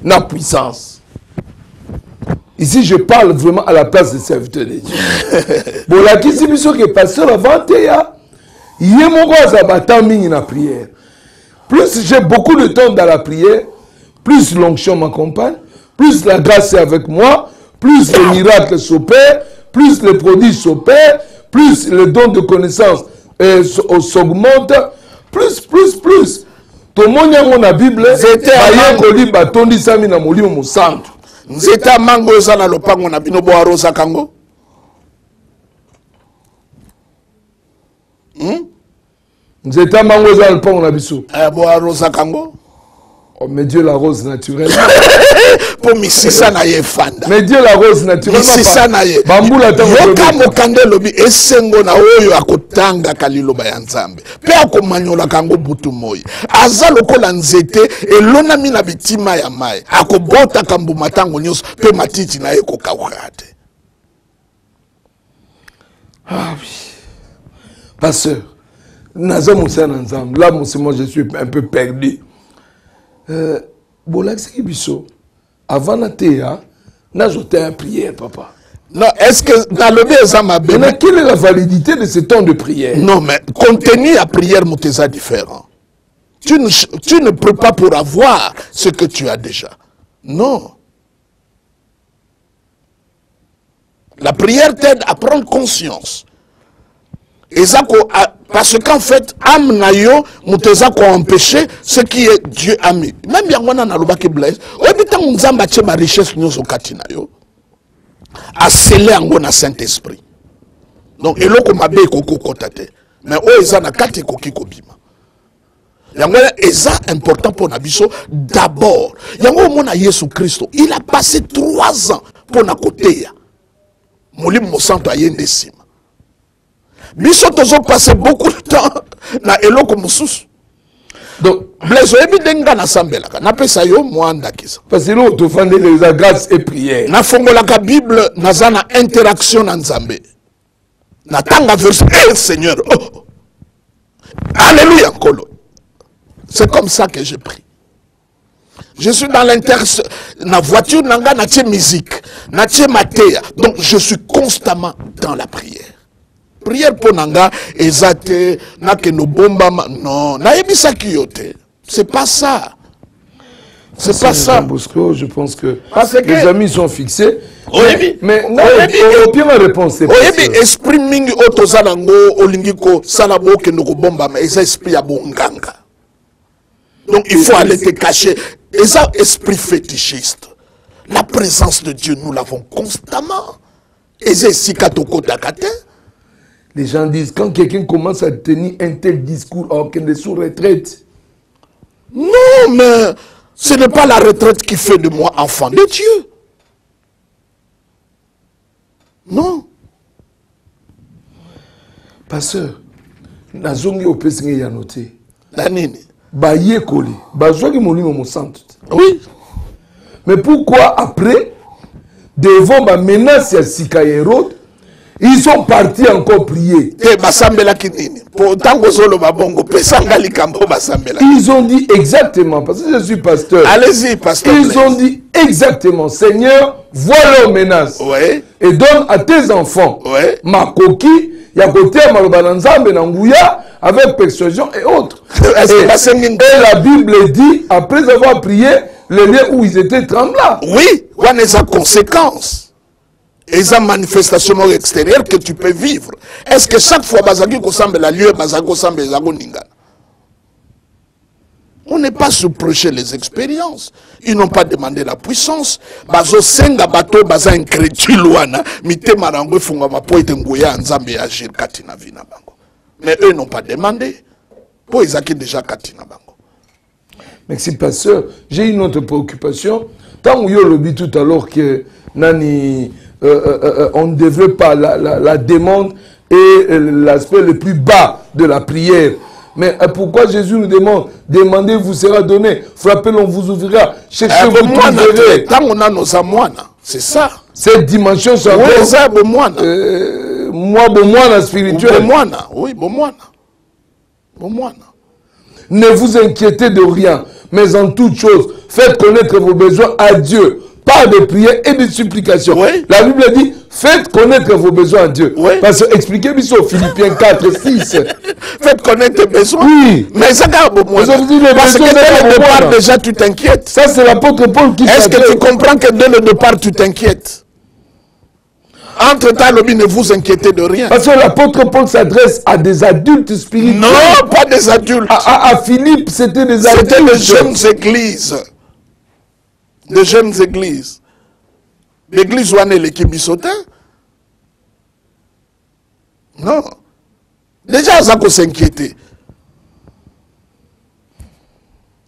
A: na puissance. Ici, je parle vraiment à la place des serviteurs de Dieu. Bon, la question est que pasteur avant la prière. Plus j'ai beaucoup de temps dans la prière, plus l'onction m'accompagne, plus la grâce est avec moi, plus les miracles s'opèrent, plus les prodiges s'opèrent, plus le don de connaissance s'augmente, plus. Tout le monde a la Bible,
B: Nzeta mango ezana lopango na bino bo arosa kango.
A: Nzeta mango ezana lopango na biso.
B: Bo arosa kango.
A: Oh, mais Dieu la rose naturellement.
B: Pour misisa na ye fanda.
A: Mais Dieu la rose naturellement.
B: Misisa na ye.
A: Bambula tango.
B: Yoka mokande lobi esengo na oyo akotanga kaliloba ya Nzambe. Pe akomanyola kango butu moyi. Aza lokola nzete elona mina bitima ya mai. Akobota kambu matango nyos pe matiti na ye kokawate.
A: Ah oui. Pasteur, naza musa na Nzambe. Là moi je suis un peu perdu. Avant la théa, n'a jeté une prière, papa.
B: Non, est-ce que dans le
A: mais quelle est la validité de ce temps de prière?
B: Non, mais contenu à prière, c'est différent. Tu ne peux pas pour avoir ce que tu as déjà. Non. La prière t'aide à prendre conscience. Et ça, parce qu'en fait, âme na yo, muteza ko empêcher ce qui est Dieu a mis. Même bien on a lobaki blaise. Obi tant nzamba che ma richesse nyoso katina yo. A sceller ngo na Saint-Esprit. Donc eloko mabe koko kotate. Mais o eza na kati koki kobima. Yango eza important pour nabiso d'abord. Yango mona Yesu Christo, il a passé 3 ans pour na koteya. Molimo santo ayende sima. Biso tozo passé beaucoup de temps na eloko mususu. Donc, Blaise oyebi denga na sambelaka. Na pesa yo mwanda kisa.
A: Parce que nous, tu fais la grâce et prière.
B: Na fongolaka Bible, na interaction na Nzambe. Na tanga verset, Seigneur, oh. Alléluia, Kolo. C'est comme ça que je prie. Je suis dans la voiture, nanga na tie musique, na tie matéa. Donc je suis constamment dans la prière. Prière pour nanga, ezate, na ke no bomba, non, na ebisa kiyote. C'est pas ça. C'est pas ça.
A: Bosco, je pense que
B: les
A: les amis sont fixés.
B: Oui,
A: mais au pire, ma réponse c'est
B: oui, esprit mingi otozalango olingiko salabo ke no bomba, mais eza esprit ya bonganga. Donc il faut aller te cacher. Et ça, esprit fétichiste. La présence de Dieu, nous l'avons constamment. Et c'est si katoko takate.
A: Les gens disent, quand quelqu'un commence à tenir un tel discours, alors qu'il est sous retraite.
B: Non, mais ce n'est pas la retraite qui fait de moi enfant de Dieu. Non.
A: Pasteur, nazongi opesenge ya noté.
B: La nini.
A: Bayekoli, bazwaki molimo mo centre.
B: Oui.
A: Mais pourquoi après, devant ma menace ya sika Hérode, ils sont partis encore prier. Ils ont dit exactement, parce que je suis pasteur.
B: Allez-y, pasteur.
A: Ils ont dit exactement, Seigneur, vois leurs menaces.
B: Ouais.
A: Et donne à tes enfants ma coquille, ya côté Malobananzambe Nanguya, avec persuasion et autres. Et la Bible dit, après avoir prié, le lieu où ils étaient tremblants.
B: Oui, on a des conséquences. Et ça manifestation extérieure que tu peux vivre. Est-ce que chaque fois bazaki kosambe la lieu bazaki kosambe zago ningana? On n'est pas surproché les expériences. Ils n'ont pas demandé la puissance. Bazo senga bato baza incrédule wana mite marango funga mapoete ngoya nzambe agir katina vina bango. Mais eux n'ont pas demandé. Po izaki déjà katina bango.
A: Merci pasteur. J'ai une autre préoccupation. Tant que yo lobby tout à l'heure que nani on ne devrait pas la demande et l'aspect le plus bas de la prière. Mais pourquoi Jésus nous demande, demandez, vous sera donné, frappez, on vous ouvrira, cherchez, vous trouverez.
B: C'est ça.
A: Cette dimension sur moi, spirituel.
B: Oui,
A: ne vous inquiétez de rien, mais en toute chose, faites connaître vos besoins à Dieu. Par de prières et de supplications.
B: Oui.
A: La Bible dit, faites connaître vos besoins à Dieu.
B: Oui.
A: Parce que, expliquez-moi Philippiens 4, 6.
B: Faites connaître tes besoins.
A: Oui.
B: Mais ça garde moi. Parce que dès le départ, déjà, tu t'inquiètes.
A: Ça, c'est l'apôtre Paul qui
B: Est-ce que tu comprends que dès le départ, tu t'inquiètes? Entre-temps, ne vous inquiétez de rien.
A: Parce que l'apôtre Paul s'adresse à des adultes spirituels.
B: Non, pas des adultes.
A: À Philippe, c'était des adultes.
B: C'était les jeunes églises. De jeunes églises. L'église où on est l'équipe bisotin. Non. Déjà, ça faut s'inquiéter.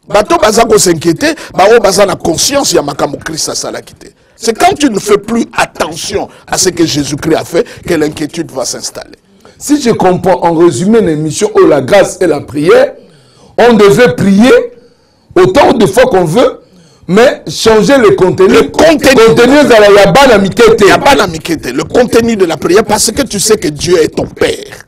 B: Bateau bazako s'inquiéter, bao bazana conscience ya makamu Christ à salakité. C'est quand tu ne fais plus attention à ce que Jésus-Christ a fait que l'inquiétude va s'installer.
A: Si je comprends en résumé l'émission où la grâce et la prière, on devrait prier autant de fois qu'on veut. Mais changer le contenu. Le contenu
B: le contenu de la prière, parce que tu sais que Dieu est ton Père.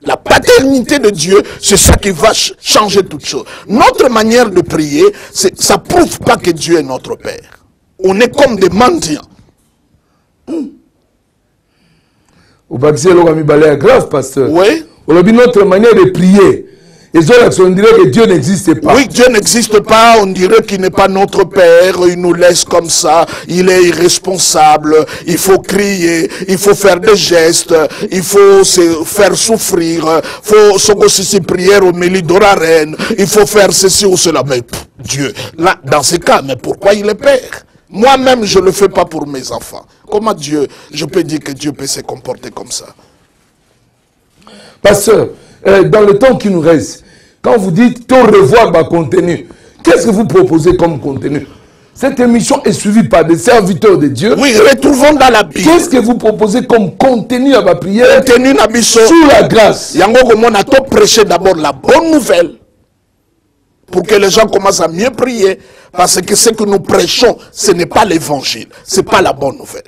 B: La paternité de Dieu, c'est ça qui va changer toute chose. Notre manière de prier, ça prouve pas que Dieu est notre Père. On est comme des mendiants.
A: Au Baxi, il grave, pasteur.
B: Oui.
A: On a vu notre manière de prier. Et on dirait que Dieu n'existe pas.
B: Oui, Dieu n'existe pas. On dirait qu'il n'est pas notre Père. Il nous laisse comme ça. Il est irresponsable. Il faut crier. Il faut faire des gestes. Il faut se faire souffrir. Il faut se prier au milieu de la reine. Il faut faire ceci ou cela. Mais Dieu, là, dans ce cas, mais pourquoi il est Père? Moi-même, je ne le fais pas pour mes enfants. Comment Dieu, je peux dire que Dieu peut se comporter comme ça?
A: Pasteur, dans le temps qui nous reste, quand vous dites tout revoir ma contenu, qu'est-ce que vous proposez comme contenu? Cette émission est suivie par des serviteurs de Dieu.
B: Oui, retrouvons dans la Bible.
A: Qu'est-ce que vous proposez comme contenu à ma prière?
B: Contenu na biso.
A: Sous la grâce.
B: Yango komona to prêcher d'abord la bonne nouvelle. Pour que les gens commencent à mieux prier. Parce que ce que nous prêchons, ce n'est pas l'évangile. Ce n'est pas la bonne nouvelle.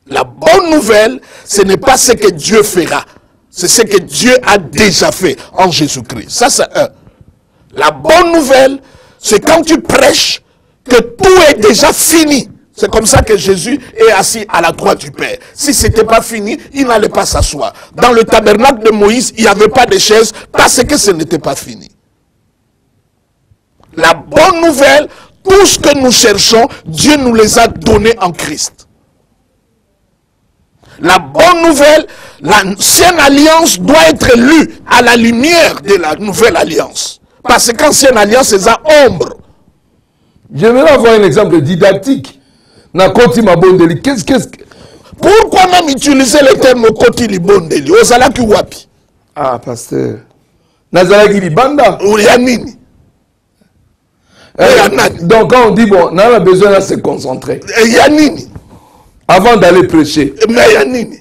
B: La bonne nouvelle, ce n'est pas ce que Dieu fera. C'est ce que Dieu a déjà fait en Jésus-Christ. Ça, c'est un. La bonne nouvelle, c'est quand tu prêches que tout est déjà fini. C'est comme ça que Jésus est assis à la droite du Père. Si ce n'était pas fini, il n'allait pas s'asseoir. Dans le tabernacle de Moïse, il n'y avait pas de chaise parce que ce n'était pas fini. La bonne nouvelle, tout ce que nous cherchons, Dieu nous les a donnés en Christ. La bonne nouvelle, l'ancienne alliance doit être lue à la lumière de la nouvelle alliance. Parce qu'ancienne alliance, c'est ça ombre.
A: J'aimerais avoir un exemple didactique. Qu'est-ce que...
B: Pourquoi même utiliser le terme Koti Libondeli? Ozalaki wapi?
A: Ah, pasteur. Nazalaki Libanda.
B: Ou Yanini.
A: Donc quand on dit, bon, on a besoin de se concentrer.
B: Yanini.
A: Avant d'aller prêcher.
B: Mais Yanini.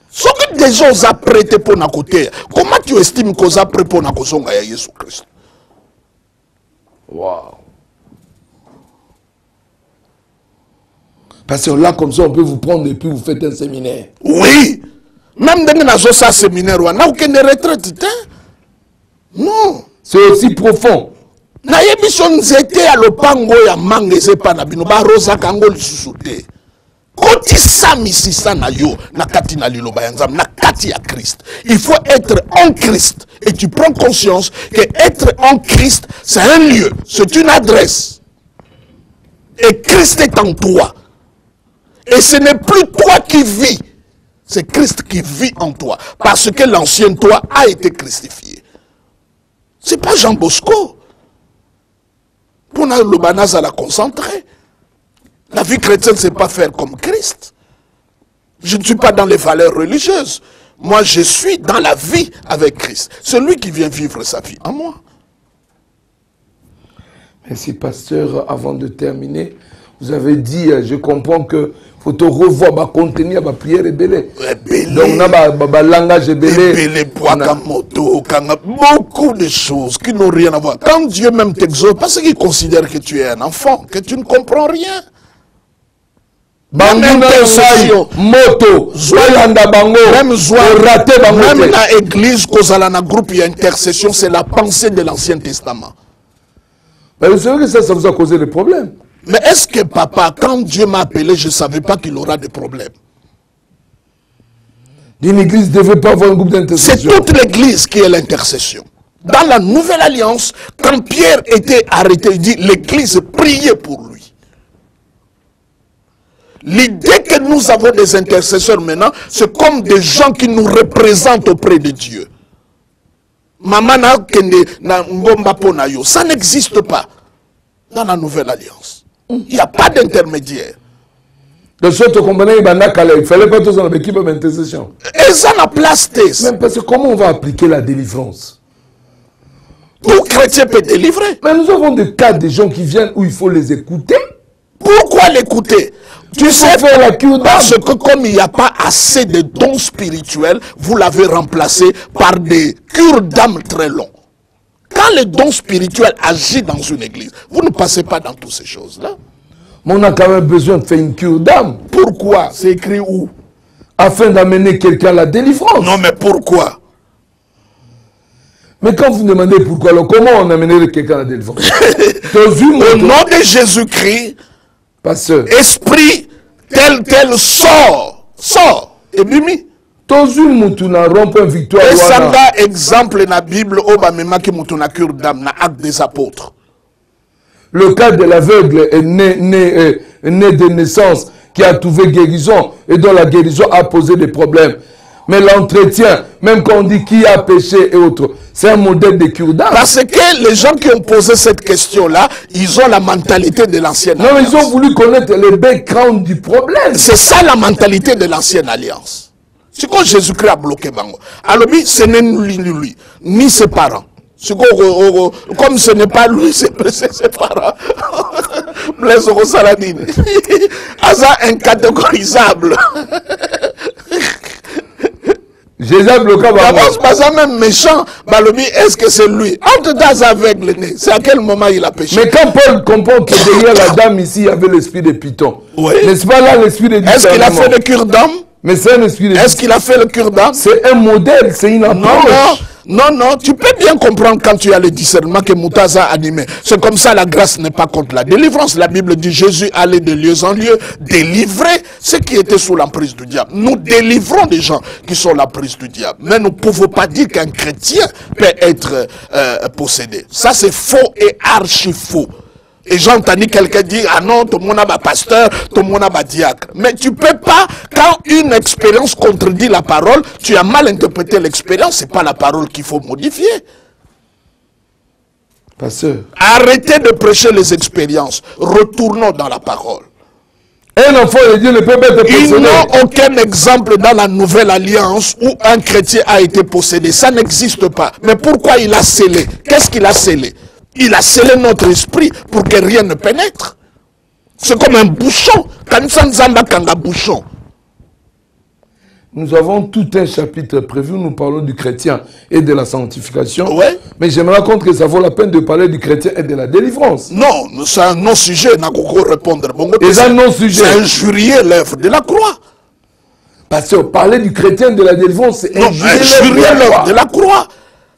B: Ce que des gens ont prêté pour nos côtés, comment tu estimes qu'on a prêté pour nos côtés à Jésus-Christ?
A: Waouh. Parce que là, comme ça, on peut vous prendre et puis vous faites un séminaire.
B: Oui. Même dans un séminaire, on n'a aucune retraite. Non.
A: C'est aussi profond.
B: Na yebison zete à lopango ya mangeze pa na bino ba rosa kango lisusuté. Koti samisi sana yo na kati na liloba yanzam na kati ya Christ. Il faut être en Christ et tu prends conscience que être en Christ c'est un lieu, c'est une adresse. Et Christ est en toi. Et ce n'est plus toi qui vis, c'est Christ qui vit en toi parce que l'ancien toi a été christifié. C'est pas Jean Bosco. Pour le banaz à la concentrer. La vie chrétienne, c'est pas faire comme Christ. Je ne suis pas dans les valeurs religieuses. Moi, je suis dans la vie avec Christ. Celui qui vient vivre sa vie en moi.
A: Merci, pasteur. Avant de terminer, vous avez dit, je comprends que faut te revoir ma contenu ma prière est belé. Donc on a langage belé.
B: Beaucoup de choses qui n'ont rien à voir. Quand Dieu même t'exauce, parce qu'il considère que tu es un enfant, que tu ne comprends rien. Même
A: moto,
B: même la église, dans groupe, il y a intercession, c'est la pensée de l'Ancien Testament.
A: Mais vous savez que ça vous a causé des problèmes.
B: Mais est-ce que papa, quand Dieu m'a appelé, je ne savais pas qu'il aura des problèmes?
A: Une église ne devait pas avoir un groupe d'intercession.
B: C'est toute l'église qui est l'intercession. Dans la nouvelle alliance, quand Pierre était arrêté, il dit l'église priait pour lui. L'idée que nous avons des intercesseurs maintenant, c'est comme des gens qui nous représentent auprès de Dieu. Ça n'existe pas dans la nouvelle alliance. Il n'y a pas d'intermédiaire.
A: De sorte qu'on il ne fallait pas tous en équipe d'intercession.
B: Et ça n'a place.
A: Même parce que comment on va appliquer la délivrance?
B: Tout chrétien peut délivrer.
A: Mais nous avons des cas de gens qui viennent où il faut les écouter.
B: Pourquoi l'écouter? Tu sais,
A: faire la cure d'âme.
B: Parce que comme il n'y a pas assez de dons spirituels, vous l'avez remplacé par des cures d'âme très longs. Quand le don spirituel agit dans une église, vous ne passez pas dans toutes ces choses-là.
A: Mais on a quand même besoin de faire une cure d'âme.
B: Pourquoi? C'est écrit où?
A: Afin d'amener quelqu'un à la délivrance.
B: Non, mais pourquoi?
A: Mais quand vous demandez pourquoi, alors comment on amènerait quelqu'un à la délivrance?
B: Au nom de Jésus-Christ, esprit tel sort. Et Mimi. Et ça exemple dans la Bible, cure d'âme, dans l'acte des apôtres.
A: Le cas de l'aveugle est né de naissance, qui a trouvé guérison et dont la guérison a posé des problèmes. Mais l'entretien, même quand on dit qui a péché et autres, c'est un modèle de cure d'âme.
B: Parce que les gens qui ont posé cette question-là, ils ont la mentalité de l'ancienne alliance.
A: Non, ils ont voulu connaître le background du problème.
B: C'est ça la mentalité de l'ancienne alliance. C'est quand Jésus-Christ a bloqué Bango. Alors, ce n'est ni lui, ni ses parents. Comme ce n'est pas lui, c'est ses parents. Blaise Saladine. Asa incatégorisable. D'abord, c'est pas même méchant. Balobi, est-ce que c'est lui? Entre dans avec le nez. C'est à quel moment il a péché?
A: Mais quand Paul comprend que derrière la dame ici, il y avait l'esprit de Python.
B: Oui.
A: N'est-ce pas là l'esprit de discernement?
B: Est-ce qu'il a fait le cure d'homme?
A: Mais c'est un esprit de
B: Est-ce qu'il a fait le cure d'homme?
A: C'est un modèle, c'est une approche.
B: Non, tu peux bien comprendre quand tu as le discernement que Moutaza a animé. C'est comme ça, la grâce n'est pas contre la délivrance. La Bible dit Jésus allait de lieu en lieu délivrer ceux qui étaient sous l'emprise du diable. Nous délivrons des gens qui sont sous l'emprise du diable. Mais nous ne pouvons pas dire qu'un chrétien peut être possédé. Ça, c'est faux et archi faux. Et j'ai entendu quelqu'un dire, ah non, tout le monde a un pasteur, tout le monde a un diacre. Mais tu peux pas, quand une expérience contredit la parole, tu as mal interprété l'expérience, c'est pas la parole qu'il faut modifier.
A: Pasteur.
B: Arrêtez de prêcher les expériences, retournons dans la parole.
A: Un enfant de Dieu ne peut pas être possédé.
B: Ils n'ont aucun exemple dans la nouvelle alliance où un chrétien a été possédé. Ça n'existe pas. Mais pourquoi il a scellé? Qu'est-ce qu'il a scellé? Il a scellé notre esprit pour que rien ne pénètre. C'est comme un bouchon. Bouchon.
A: Nous avons tout un chapitre prévu. Nous parlons du chrétien et de la sanctification.
B: Ouais.
A: Mais je me rends compte que ça vaut la peine de parler du chrétien et de la délivrance.
B: Non, c'est un non-sujet. N'a qu'à répondre.
A: Et c'est un non-sujet.
B: C'est injurier l'œuvre de la croix.
A: Parce que parler du chrétien et de la délivrance, c'est
B: injurier l'œuvre de la croix.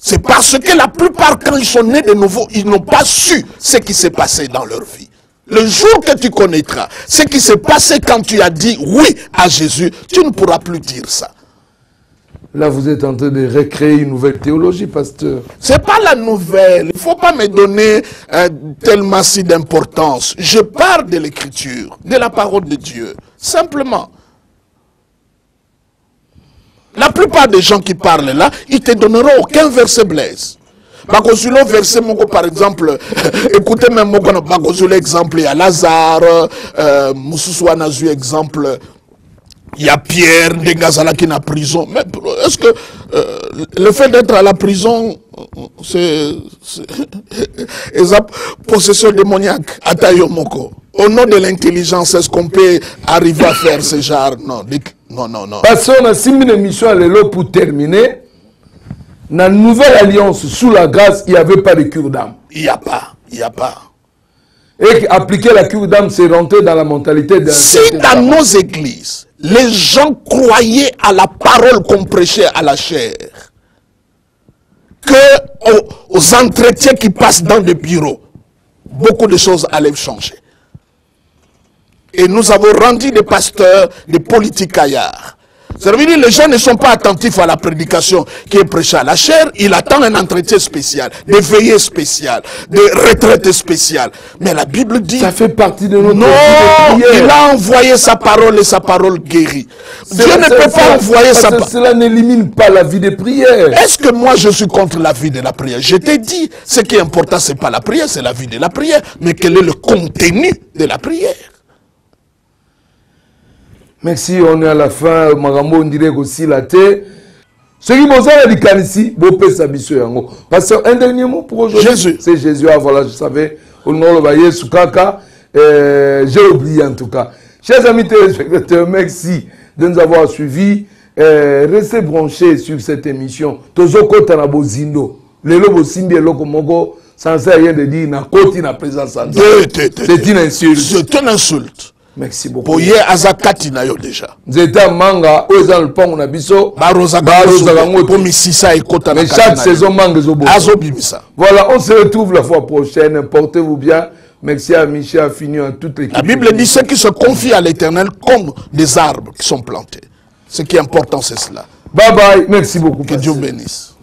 B: C'est parce que la plupart, quand ils sont nés de nouveau, ils n'ont pas su ce qui s'est passé dans leur vie. Le jour que tu connaîtras ce qui s'est passé quand tu as dit oui à Jésus, tu ne pourras plus dire ça.
A: Là, vous êtes en train de recréer une nouvelle théologie, pasteur.
B: C'est pas la nouvelle. Il ne faut pas me donner tellement si d'importance. Je parle de l'écriture, de la parole de Dieu. Simplement. La plupart des gens qui parlent là, ils te donneront aucun verset Blaise. Bakozula verset moko par exemple, écoutez même moko na bakozula exemple, il y a Lazare, Moussousou Nazu exemple, il y a Pierre, Ndengazala qui est en prison. Mais est-ce que le fait d'être à la prison, c'est possession démoniaque, Atayo Moko. Au nom de l'intelligence, est-ce qu'on peut arriver à faire ce genre? Non. Non.
A: Parce qu'on a 6 000 émissions à l'élo pour terminer. Dans la nouvelle alliance, sous la grâce, il n'y avait pas de cure d'âme.
B: Il n'y a pas.
A: Et appliquer la cure d'âme, c'est rentrer dans la mentalité de...
B: Si dans nos églises, les gens croyaient à la parole qu'on prêchait à la chair, que aux entretiens qui passent dans des bureaux, beaucoup de choses allaient changer. Et nous avons rendu des pasteurs, des politicaillards. Ça veut dire que les gens ne sont pas attentifs à la prédication qui est prêchée à la chair. Il attend un entretien spécial, des veillées spéciales, des retraites spéciales. Mais la Bible dit...
A: Ça fait partie de notre...
B: Non, il a envoyé sa parole et sa parole guérit. Dieu ne peut pas envoyer sa parole.
A: Cela n'élimine pas la vie de prière.
B: Est-ce que moi je suis contre la vie de la prière? Je t'ai dit, ce qui est important, ce n'est pas la prière, c'est la vie de la prière. Mais quel est le contenu de la prière?
A: Merci, on est à la fin. Marambo, on dirait aussi la thé. Ce qui vous dit ici, parce que un dernier mot pour aujourd'hui.
B: Jésus.
A: C'est Jésus. Ah, voilà, je savais. Au nom de Jésus, j'ai oublié en tout cas. Chers amis téléspectateurs, merci de nous avoir suivis. Restez branchés sur cette émission. Tozoko Tanabozindo. Les lobos simbi et lokomogo, sans rien de dire, na koti na présence. C'est une insulte.
B: C'est une insulte.
A: Merci beaucoup.
B: Boye azakati na yo déjà.
A: Nzeta manga oza lupango na biso
B: baroza ngo pour misisa ekota na.
A: Mais chaque saison manga zobo.
B: Azobimisa.
A: Voilà, on se retrouve la fois prochaine. Portez-vous bien. Merci à Michel, à Fini, à toute l'équipe.
B: La Bible dit ceux qui se confient à l'Éternel comme des arbres qui sont plantés. Ce qui est important, c'est cela.
A: Bye bye. Merci beaucoup.
B: Que Dieu bénisse.